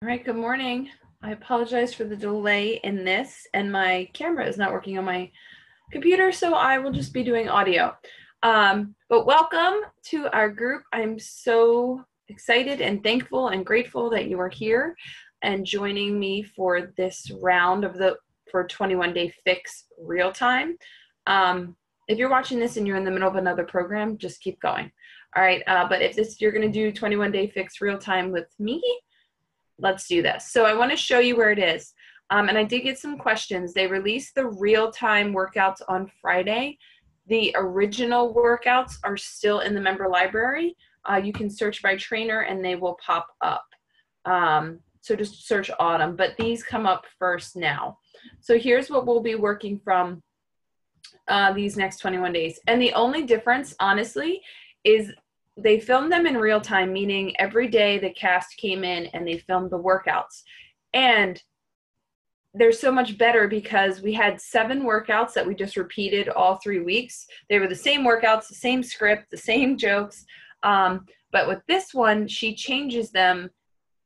All right, good morning. I apologize for the delay in this, and my camera is not working on my computer, so I will just be doing audio. But welcome to our group. I'm so excited and thankful and grateful that you are here and joining me for this round of for 21 Day Fix Real Time. If you're watching this and you're in the middle of another program, just keep going. All right, but if you're going to do 21 Day Fix Real Time with me, let's do this. So I want to show you where it is. And I did get some questions. They released the real-time workouts on Friday. The original workouts are still in the member library. You can search by trainer and they will pop up. So just search Autumn, but these come up first now. So here's what we'll be working from these next 21 days. And the only difference, honestly, is they filmed them in real time, meaning every day the cast came in and they filmed the workouts. And they're so much better because we had 7 workouts that we just repeated all 3 weeks. They were the same workouts, the same script, the same jokes. But with this one, she changes them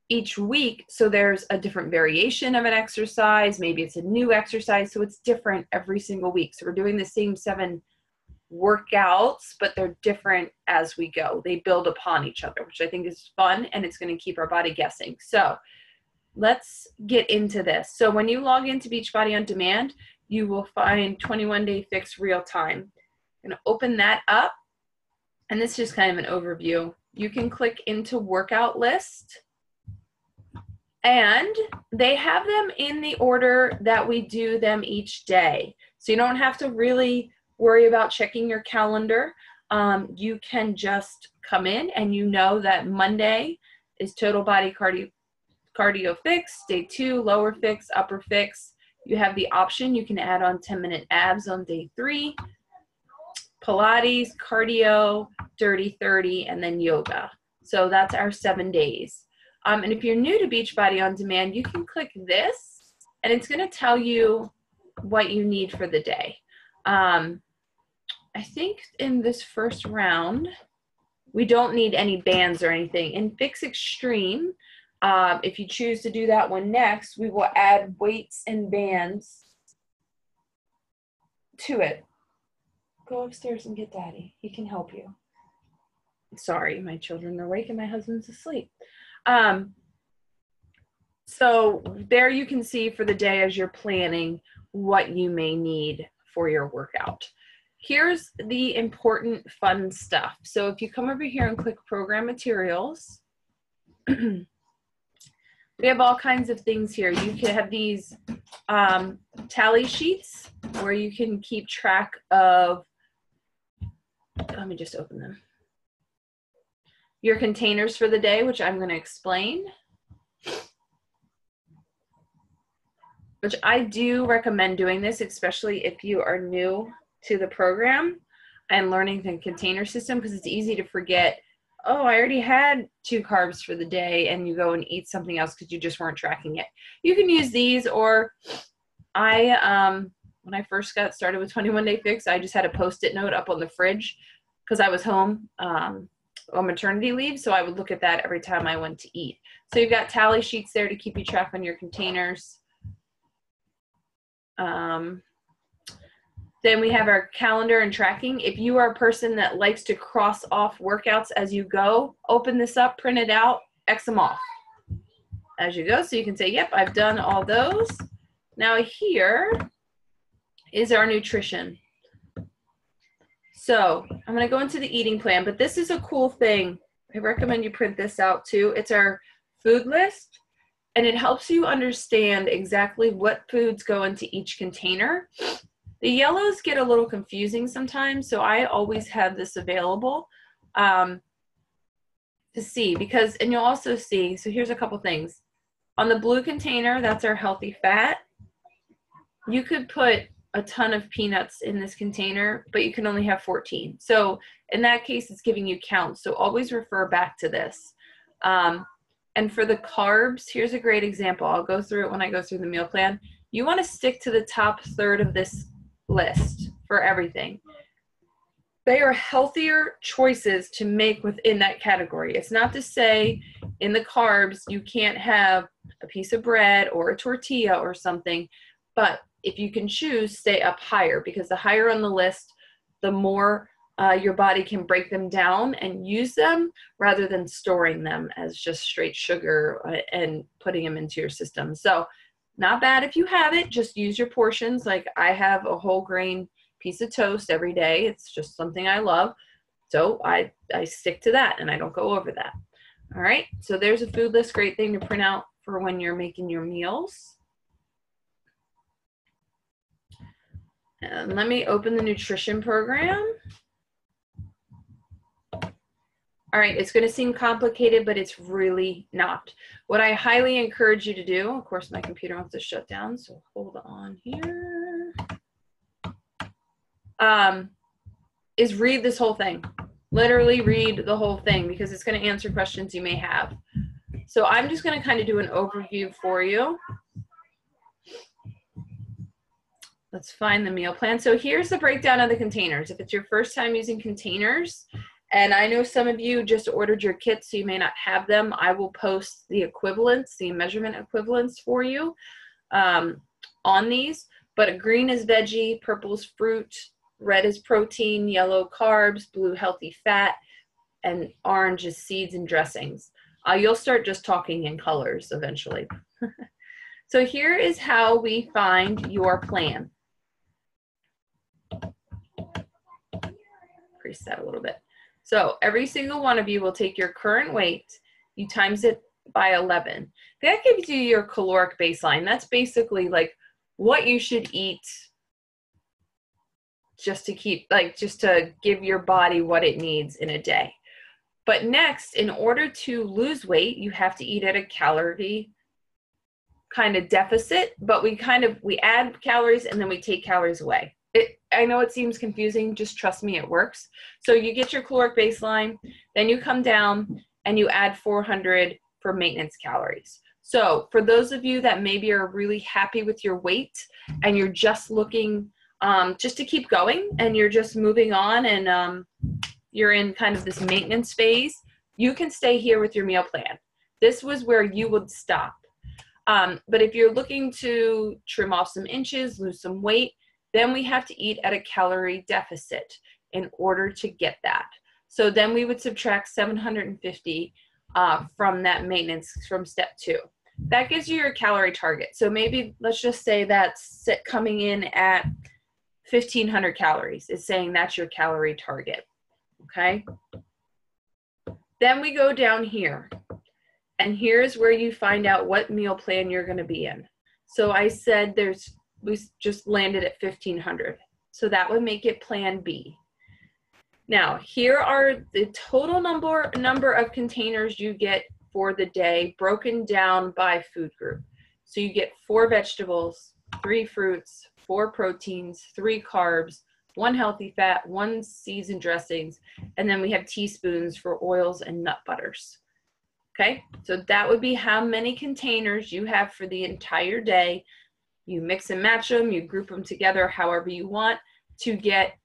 each week. So there's a different variation of an exercise. Maybe it's a new exercise. So it's different every single week. So we're doing the same 7 workouts, but they're different as we go. They build upon each other, which I think is fun, and it's going to keep our body guessing. So let's get into this. So when you log into Beachbody On Demand, you will find 21 Day Fix Real Time. I'm going to open that up, and this is just kind of an overview. You can click into workout list, and they have them in the order that we do them each day. So you don't have to really worry about checking your calendar. You can just come in and you know that Monday is total body cardio fix, day 2, lower fix, upper fix. You have the option, you can add on 10-minute abs on day 3, Pilates, cardio, dirty 30, and then yoga. So that's our 7 days. And if you're new to Beachbody On Demand, you can click this and it's going to tell you what you need for the day. I think in this first round, we don't need any bands or anything. In Fix Extreme, if you choose to do that one next, we will add weights and bands to it. Go upstairs and get Daddy. He can help you. Sorry, my children are awake and my husband's asleep. So there you can see for the day as you're planning what you may need for your workout. Here's the important fun stuff. So if you come over here and click Program Materials, we have all kinds of things here. You can have these tally sheets where you can keep track of, let me just open them, your containers for the day, which I'm going to explain. Which I do recommend doing this, especially if you are new to the program and learning the container system, because it's easy to forget, oh, I already had 2 carbs for the day, and you go and eat something else because you just weren't tracking it. You can use these, or when I first got started with 21 Day Fix, I just had a Post-it note up on the fridge because I was home on maternity leave, so I would look at that every time I went to eat. So you've got tally sheets there to keep you track on your containers. Then we have our calendar and tracking. If you are a person that likes to cross off workouts as you go, open this up, print it out, X them off as you go. So you can say, yep, I've done all those. Now here is our nutrition. So I'm going to go into the eating plan, but this is a cool thing. I recommend you print this out too. It's our food list, and it helps you understand exactly what foods go into each container. The yellows get a little confusing sometimes, so I always have this available to see because, and you'll also see, so here's a couple things. On the blue container, that's our healthy fat. You could put a ton of peanuts in this container, but you can only have 14. So in that case, it's giving you counts. So always refer back to this. And for the carbs, here's a great example. I'll go through it when I go through the meal plan. You want to stick to the top third of this list for everything. They are healthier choices to make within that category. It's not to say in the carbs you can't have a piece of bread or a tortilla or something. But if you can choose, stay up higher, because the higher on the list, the more your body can break them down and use them rather than storing them as just straight sugar and putting them into your system. So not bad if you have it, just use your portions. Like I have a whole grain piece of toast every day. It's just something I love. So I stick to that and I don't go over that. All right, so there's a food list, great thing to print out for when you're making your meals. And let me open the nutrition program. All right, it's going to seem complicated, but it's really not. What I highly encourage you to do, of course, my computer wants to shut down, so hold on here, is read this whole thing. Literally read the whole thing, because it's going to answer questions you may have. So I'm just going to kind of do an overview for you. Let's find the meal plan. So here's the breakdown of the containers. If it's your first time using containers, and I know some of you just ordered your kits, so you may not have them, I will post the equivalents, the measurement equivalents for you on these. But green is veggie, purple is fruit, red is protein, yellow carbs, blue healthy fat, and orange is seeds and dressings. You'll start just talking in colors eventually. So here is how we find your plan. Increase that a little bit. So every single one of you will take your current weight, you times it by 11. That gives you your caloric baseline. That's basically like what you should eat just to keep, like, just to give your body what it needs in a day. But next, in order to lose weight, you have to eat at a calorie kind of deficit, but we add calories and then we take calories away. I know it seems confusing, just trust me, it works. So you get your caloric baseline, then you come down and you add 400 for maintenance calories. So for those of you that maybe are really happy with your weight and you're just looking just to keep going and you're just moving on and you're in kind of this maintenance phase, you can stay here with your meal plan. This was where you would stop. But if you're looking to trim off some inches, lose some weight, then we have to eat at a calorie deficit in order to get that. So then we would subtract 750 from that maintenance from step 2. That gives you your calorie target. So maybe let's just say that's coming in at 1,500 calories. It's saying that's your calorie target, okay? Then we go down here. And here's where you find out what meal plan you're going to be in. So I said we just landed at 1,500. So that would make it plan B. Now, here are the total number of containers you get for the day broken down by food group. So you get 4 vegetables, 3 fruits, 4 proteins, 3 carbs, 1 healthy fat, 1 seeds and dressings, and then we have teaspoons for oils and nut butters. Okay, so that would be how many containers you have for the entire day. You mix and match them, you group them together however you want to get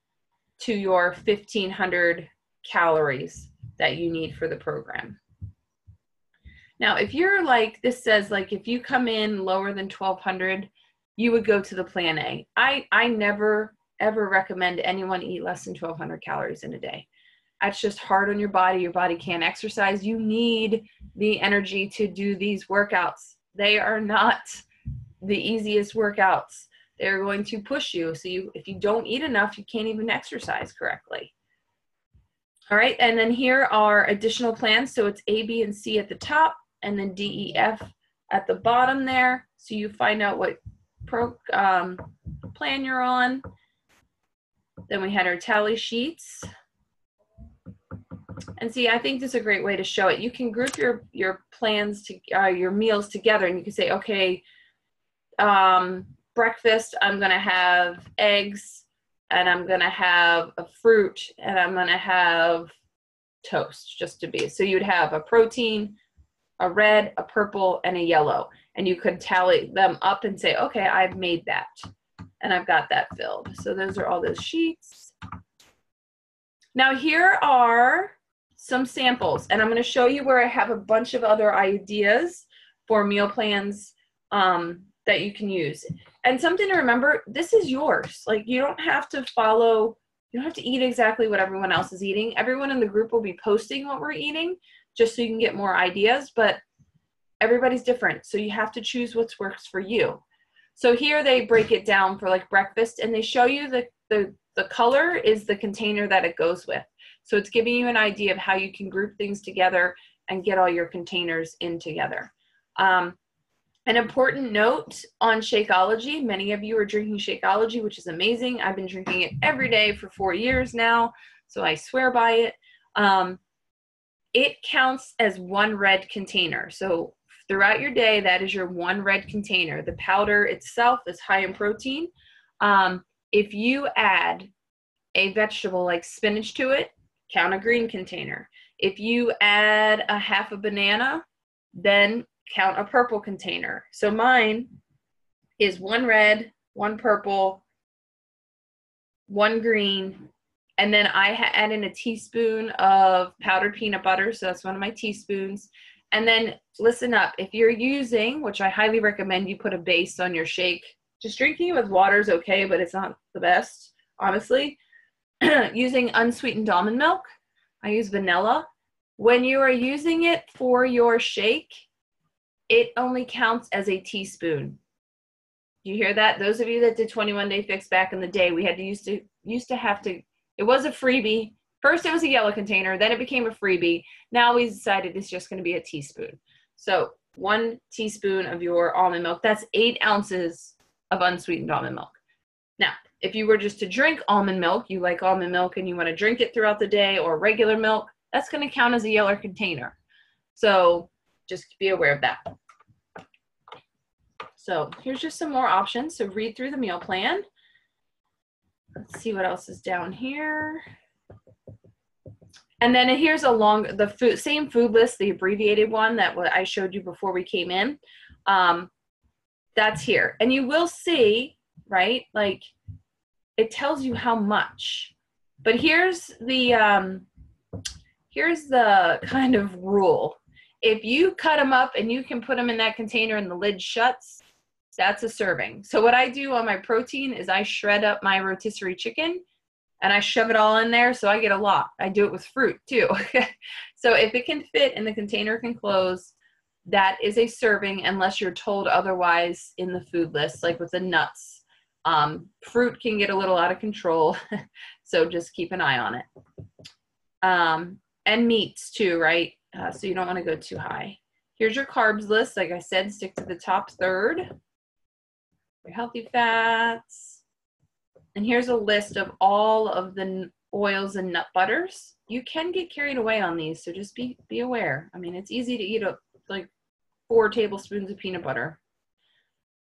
to your 1,500 calories that you need for the program. Now, if you're like, this says like if you come in lower than 1,200, you would go to the plan A. I never ever recommend anyone eat less than 1,200 calories in a day. That's just hard on your body. Your body can't exercise. You need the energy to do these workouts. They are not the easiest workouts. They're going to push you. So if you don't eat enough, you can't even exercise correctly. All right, and then here are additional plans. So it's A, B, and C at the top, and then D, E, F at the bottom there. So you find out what plan you're on. Then we had our tally sheets. And see, I think this is a great way to show it. You can group your plans to your meals together, and you can say, okay, breakfast, I'm going to have eggs, and I'm going to have a fruit, and I'm going to have toast, just to be. So you'd have a protein, a red, a purple, and a yellow. And you could tally them up and say, okay, I've made that, and I've got that filled. So those are all those sheets. Now here are some samples, and I'm going to show you where I have a bunch of other ideas for meal plans that you can use. And something to remember, this is yours. Like, you don't have to follow, you don't have to eat exactly what everyone else is eating. Everyone in the group will be posting what we're eating just so you can get more ideas, but everybody's different. So you have to choose what works for you. So here they break it down for like breakfast, and they show you the color is the container that it goes with. So it's giving you an idea of how you can group things together and get all your containers in together. An important note on Shakeology, many of you are drinking Shakeology, which is amazing. I've been drinking it every day for 4 years now, so I swear by it. It counts as one red container. So throughout your day, that is your one red container. The powder itself is high in protein. If you add a vegetable like spinach to it, count a green container. If you add a half a banana, then count a purple container. So mine is one red, one purple, one green, and then I add in a teaspoon of powdered peanut butter. So that's one of my teaspoons. And then listen up, if you're using, which I highly recommend you put a base on your shake, just drinking it with water is okay, but it's not the best, honestly. Using unsweetened almond milk, I use vanilla. When you are using it for your shake, it only counts as a teaspoon. You hear that? Those of you that did 21 Day Fix back in the day, we had to used to have to, it was a freebie. First it was a yellow container, then it became a freebie. Now we decided it's just going to be a teaspoon. So 1 teaspoon of your almond milk, that's 8 ounces of unsweetened almond milk. Now, if you were just to drink almond milk, you like almond milk and you want to drink it throughout the day, or regular milk, that's going to count as a yellow container. So just be aware of that. So here's just some more options. So read through the meal plan. Let's see what else is down here. And then here's the same food list, the abbreviated one that I showed you before we came in. That's here. And you will see, right, like it tells you how much. But here's the kind of rule. If you cut them up and you can put them in that container and the lid shuts, that's a serving. So what I do on my protein is I shred up my rotisserie chicken and I shove it all in there, so I get a lot. I do it with fruit too. So if it can fit and the container can close, that is a serving unless you're told otherwise in the food list, like with the nuts. Fruit can get a little out of control, so just keep an eye on it. And meats too, right? So you don't want to go too high. Here's your carbs list. Like I said, stick to the top third. Your healthy fats. And here's a list of all of the oils and nut butters. You can get carried away on these, so just be aware. I mean, it's easy to eat like 4 tablespoons of peanut butter.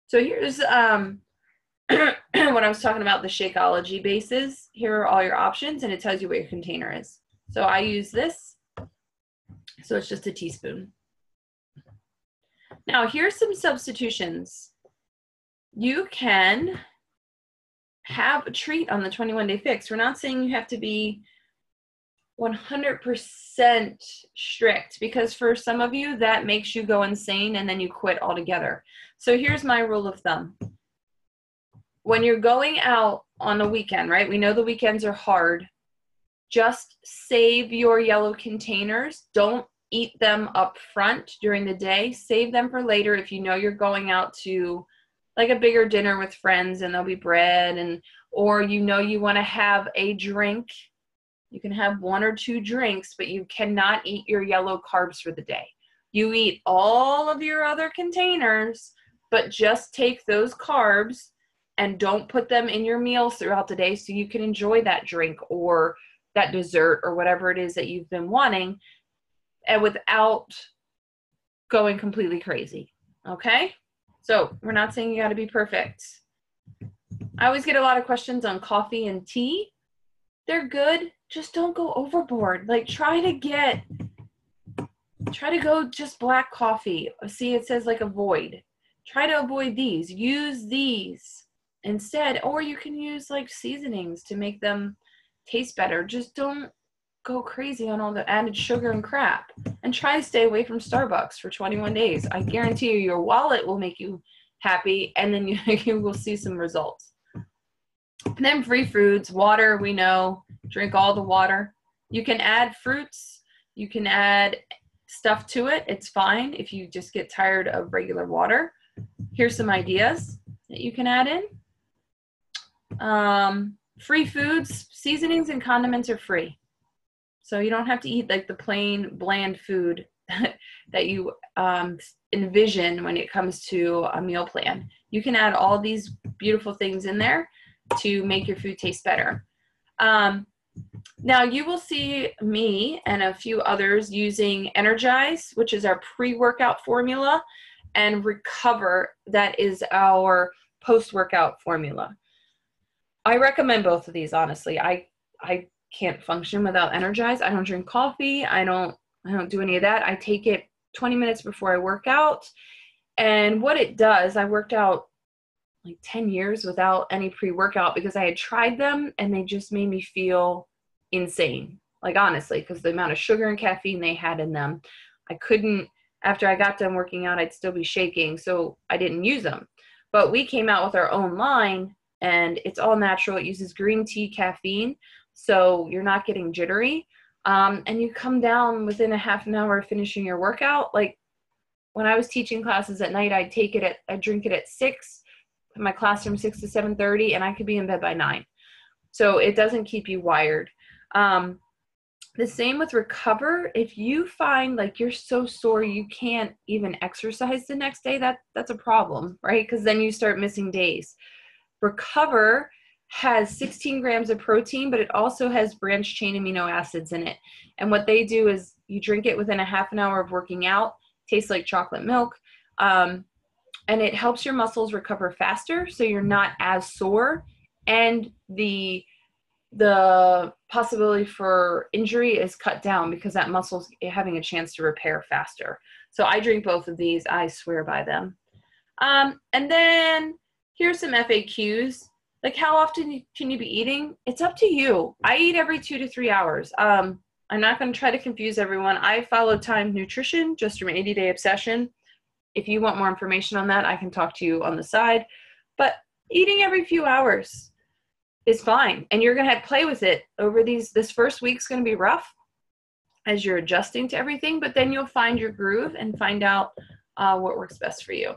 So here's what I was talking about, the Shakeology bases. Here are all your options, and it tells you what your container is. So I use this. So it's just a teaspoon. Now here's some substitutions. You can have a treat on the 21 Day Fix. We're not saying you have to be 100% strict, because for some of you that makes you go insane and then you quit altogether. So here's my rule of thumb. When you're going out on a weekend, right? We know the weekends are hard. Just save your yellow containers. Don't eat them up front during the day. Save them for later if you know you're going out to like a bigger dinner with friends and there'll be bread, or you know you want to have a drink. You can have 1 or 2 drinks, but you cannot eat your yellow carbs for the day. You eat all of your other containers, but just take those carbs and don't put them in your meals throughout the day so you can enjoy that drink or that dessert or whatever it is that you've been wanting, and without going completely crazy, okay? So we're not saying you got to be perfect. I always get a lot of questions on coffee and tea. They're good. Just don't go overboard. Like try to go just black coffee. See, it says like avoid. Try to avoid these. Use these instead. Or you can use like seasonings to make them taste better. Just don't go crazy on all the added sugar and crap. And try to stay away from Starbucks for 21 days. I guarantee you your wallet will make you happy, and then you will see some results. And then free foods, water, we know, drink all the water. You can add fruits, you can add stuff to it. It's fine if you just get tired of regular water. Here's some ideas that you can add in. Free foods, seasonings and condiments are free. So you don't have to eat like the plain bland food that you envision when it comes to a meal plan. You can add all these beautiful things in there to make your food taste better. Now you will see me and a few others using Energize, which is our pre-workout formula, and Recover, that is our post-workout formula. I recommend both of these, honestly. I can't function without Energize. I don't drink coffee. I don't do any of that. I take it 20 minutes before I work out. And what it does, I worked out like 10 years without any pre-workout because I had tried them and they just made me feel insane. Like honestly, because the amount of sugar and caffeine they had in them, I couldn't, after I got done working out, I'd still be shaking. So I didn't use them. But we came out with our own line and it's all natural. It uses green tea caffeine. So you're not getting jittery. And you come down within a half an hour of finishing your workout. Like when I was teaching classes at night, I'd drink it at 6, my class from 6 to 7:30, and I could be in bed by 9. So it doesn't keep you wired. The same with Recover. If you find like you're so sore you can't even exercise the next day, that's a problem, right? Because then you start missing days. Recover has 16 grams of protein, but it also has branched chain amino acids in it. And what they do is you drink it within a half an hour of working out, tastes like chocolate milk, and it helps your muscles recover faster so you're not as sore, and the possibility for injury is cut down because that muscle's having a chance to repair faster. So I drink both of these. I swear by them. And then here's some FAQs. Like how often can you be eating? It's up to you. I eat every 2 to 3 hours. I'm not going to try to confuse everyone. I follow timed nutrition just from 80-day obsession. If you want more information on that, I can talk to you on the side. But eating every few hours is fine. And you're going to play with it over this first week's going to be rough as you're adjusting to everything, but then you'll find your groove and find out what works best for you.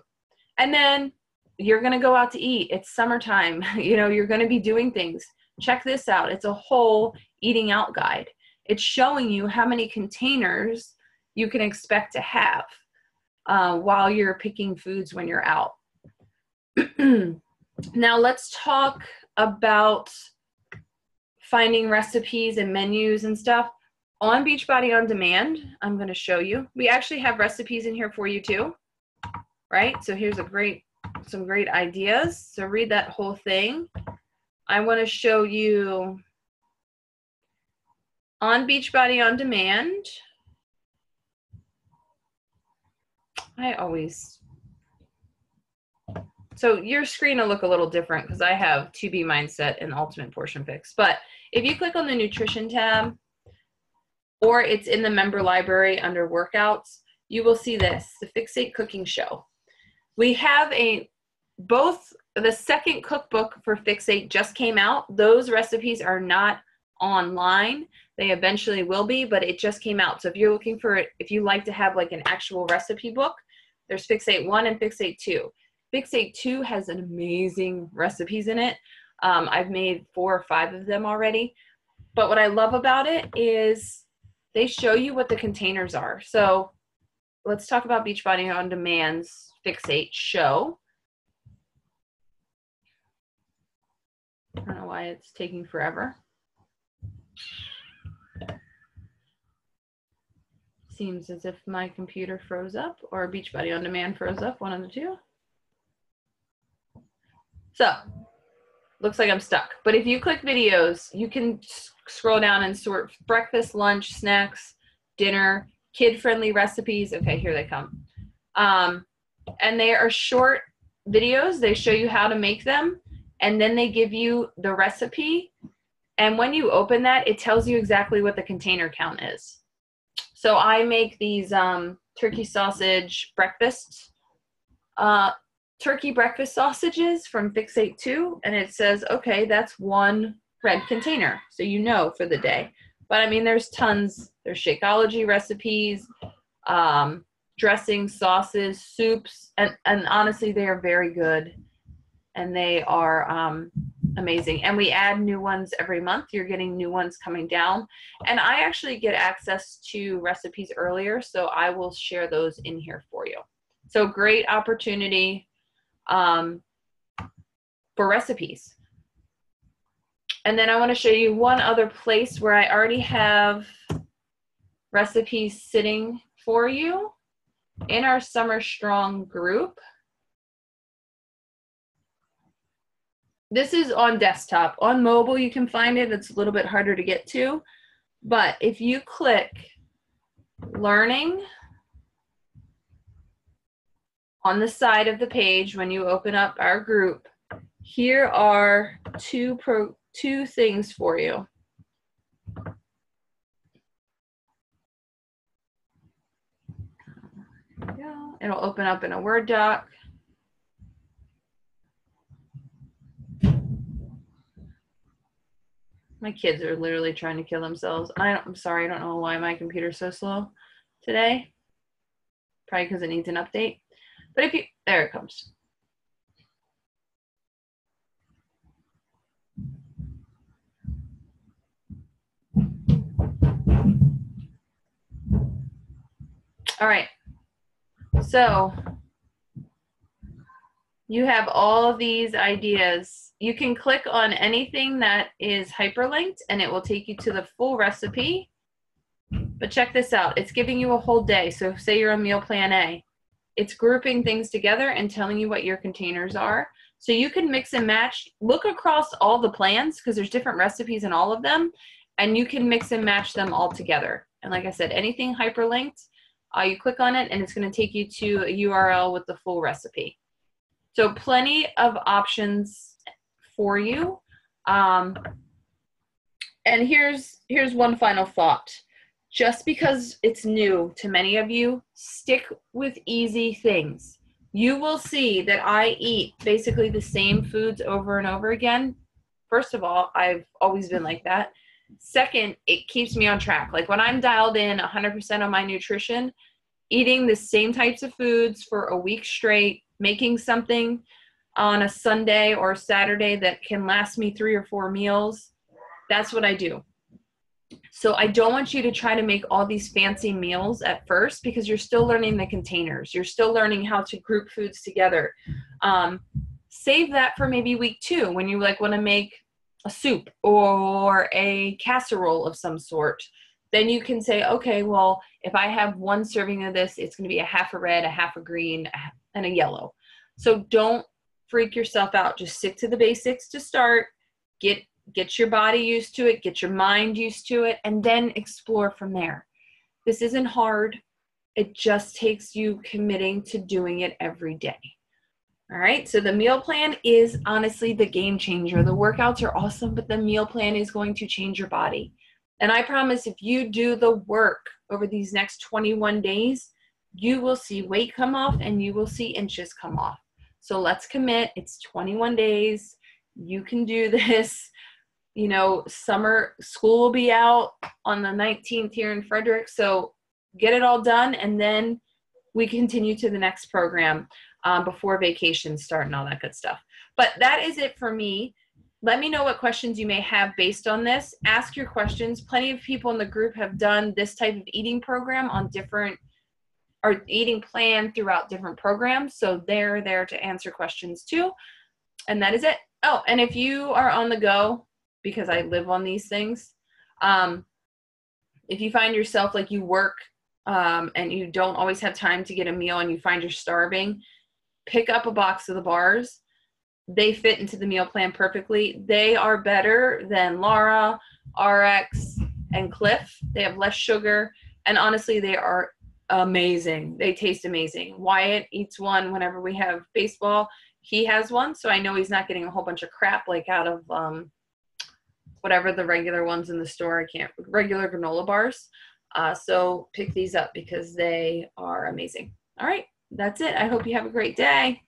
And then you're going to go out to eat. It's summertime. You're going to be doing things. Check this out. It's a whole eating out guide. It's showing you how many containers you can expect to have while you're picking foods when you're out. Now let's talk about finding recipes and menus and stuff. On Beachbody On Demand, I'm going to show you. We actually have recipes in here for you too, right? So here's some great ideas. So read that whole thing. I want to show you on Beachbody On Demand. So your screen will look a little different because I have 2B Mindset and Ultimate Portion Fix. But if you click on the Nutrition tab, or it's in the member library under Workouts, you will see this, the Fixate Cooking Show. We have the second cookbook for Fixate just came out. Those recipes are not online. They eventually will be, but it just came out. So if you're looking for it, if you like to have like an actual recipe book, there's Fixate 1 and Fixate 2. Fixate 2 has an amazing recipes in it. I've made 4 or 5 of them already. But what I love about it is they show you what the containers are. So let's talk about Beachbody On Demand's Fixate show. I don't know why it's taking forever. Seems as if my computer froze up or Beachbody On Demand froze up, one of the two. So, looks like I'm stuck. But if you click videos, you can scroll down and sort breakfast, lunch, snacks, dinner, kid-friendly recipes. Okay, here they come. And they are short videos. They show you how to make them, and then they give you the recipe, And when you open that, it tells you exactly what the container count is. So I make these turkey sausage breakfasts, turkey breakfast sausages from Fixate 2, and it says, okay, that's one red container, so you know for the day. But I mean, there's tons. There's Shakeology recipes, dressings, sauces, soups, and honestly, they are very good, and they are amazing. And we add new ones every month. You're getting new ones coming down, and I actually get access to recipes earlier, so I will share those in here for you. So great opportunity for recipes. And then I want to show you one other place where I already have recipes sitting for you in our Summer Strong group. This is on desktop. On mobile, you can find it. It's a little bit harder to get to. But if you click Learning on the side of the page when you open up our group, here are two things for you. There we go. It'll open up in a Word doc. My kids are literally trying to kill themselves. I'm sorry, I don't know why my computer's so slow today. Probably because it needs an update. But if you, there it comes. All right, so you have all of these ideas. You can click on anything that is hyperlinked and it will take you to the full recipe. But check this out, it's giving you a whole day. So say you're on meal plan A, it's grouping things together and telling you what your containers are. So you can mix and match, look across all the plans because there's different recipes in all of them, and you can mix and match them all together. And like I said, anything hyperlinked, you click on it and it's going to take you to a URL with the full recipe. So plenty of options for you. And here's one final thought. Just because it's new to many of you, stick with easy things. You will see that I eat basically the same foods over and over again. First of all, I've always been like that. Second, it keeps me on track. Like when I'm dialed in 100% on my nutrition, eating the same types of foods for a week straight, making something on a Sunday or Saturday that can last me 3 or 4 meals, that's what I do. So I don't want you to try to make all these fancy meals at first because you're still learning the containers. You're still learning how to group foods together. Save that for maybe week 2 when you like want to make a soup or a casserole of some sort. Then you can say, okay, well, if I have 1 serving of this, it's going to be a half a red, a half a green, and a yellow. So don't freak yourself out. Just stick to the basics to start. Get your body used to it, get your mind used to it, and then explore from there. This isn't hard. It just takes you committing to doing it every day. All right, so the meal plan is honestly the game changer. The workouts are awesome, but the meal plan is going to change your body. And I promise if you do the work over these next 21 days, you will see weight come off and you will see inches come off. So let's commit. It's 21 days. You can do this. You know, summer school will be out on the 19th here in Frederick. So get it all done. And then we continue to the next program before vacations start and all that good stuff. But that is it for me. Let me know what questions you may have based on this. Ask your questions. Plenty of people in the group have done this type of eating program on different, or eating plan throughout different programs. So they're there to answer questions too. And that is it. Oh, and if you are on the go, because I live on these things, if you find yourself like you work and you don't always have time to get a meal and you find you're starving, pick up a box of the bars. They fit into the meal plan perfectly. They are better than Laura, RX, and Cliff. They have less sugar, and honestly, they are amazing. They taste amazing. Wyatt eats one whenever we have baseball. He has one, so I know he's not getting a whole bunch of crap like out of whatever the regular ones in the store. I can't, regular granola bars. So pick these up because they are amazing. All right, that's it. I hope you have a great day.